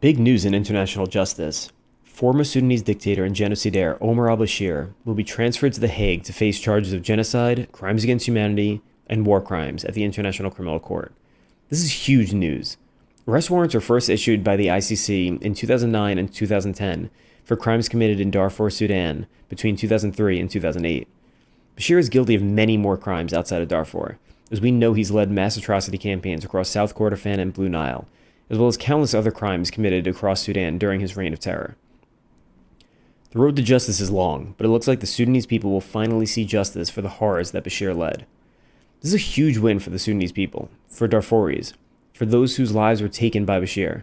Big news in international justice. Former Sudanese dictator and genocidaire Omar al-Bashir will be transferred to The Hague to face charges of genocide, crimes against humanity, and war crimes at the International Criminal Court. This is huge news. Arrest warrants were first issued by the ICC in 2009 and 2010 for crimes committed in Darfur, Sudan between 2003 and 2008. Bashir is guilty of many more crimes outside of Darfur, as we know he's led mass atrocity campaigns across South Kordofan and Blue Nile, as well as countless other crimes committed across Sudan during his reign of terror. The road to justice is long, but it looks like the Sudanese people will finally see justice for the horrors that Bashir led. This is a huge win for the Sudanese people, for Darfuris, for those whose lives were taken by Bashir,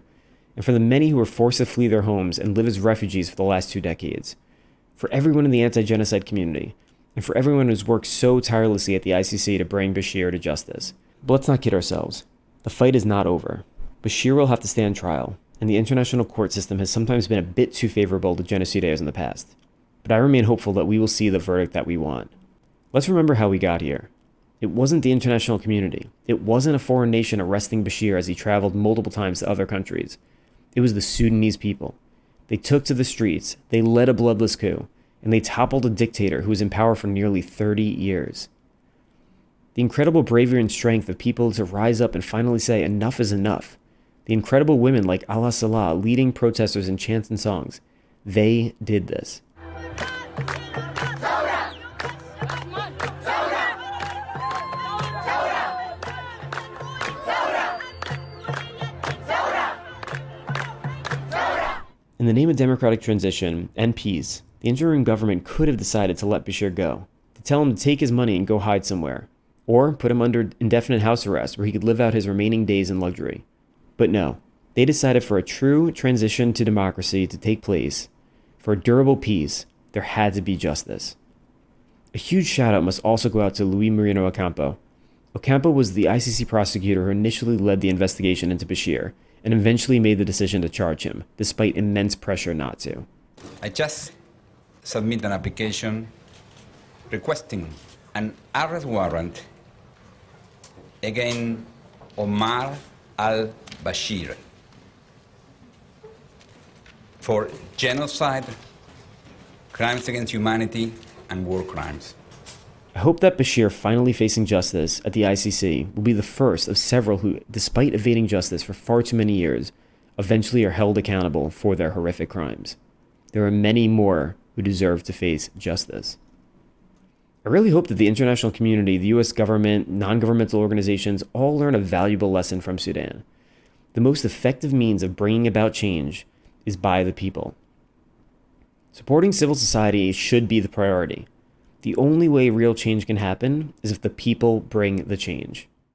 and for the many who were forced to flee their homes and live as refugees for the last 2 decades, for everyone in the anti-genocide community, and for everyone who's worked so tirelessly at the ICC to bring Bashir to justice. But let's not kid ourselves. The fight is not over. Bashir will have to stand trial, and the international court system has sometimes been a bit too favorable to genocidaires in the past. But I remain hopeful that we will see the verdict that we want. Let's remember how we got here. It wasn't the international community. It wasn't a foreign nation arresting Bashir as he traveled multiple times to other countries. It was the Sudanese people. They took to the streets, they led a bloodless coup, and they toppled a dictator who was in power for nearly 30 years. The incredible bravery and strength of people to rise up and finally say enough is enough. The incredible women like Allah Salah leading protesters in chants and songs. They did this. In the name of democratic transition and peace, the interim government could have decided to let Bashir go, to tell him to take his money and go hide somewhere, or put him under indefinite house arrest where he could live out his remaining days in luxury. But no, they decided for a true transition to democracy to take place. For a durable peace, there had to be justice. A huge shout out must also go out to Luis Moreno-Ocampo. Ocampo was the ICC prosecutor who initially led the investigation into Bashir, and eventually made the decision to charge him, despite immense pressure not to. I just submit an application requesting an arrest warrant against Omar al-Bashir for genocide, crimes against humanity, and war crimes. I hope that Bashir finally facing justice at the ICC will be the first of several who, despite evading justice for far too many years, eventually are held accountable for their horrific crimes. There are many more who deserve to face justice. I really hope that the international community, the US government, non-governmental organizations all learn a valuable lesson from Sudan. The most effective means of bringing about change is by the people. Supporting civil society should be the priority. The only way real change can happen is if the people bring the change.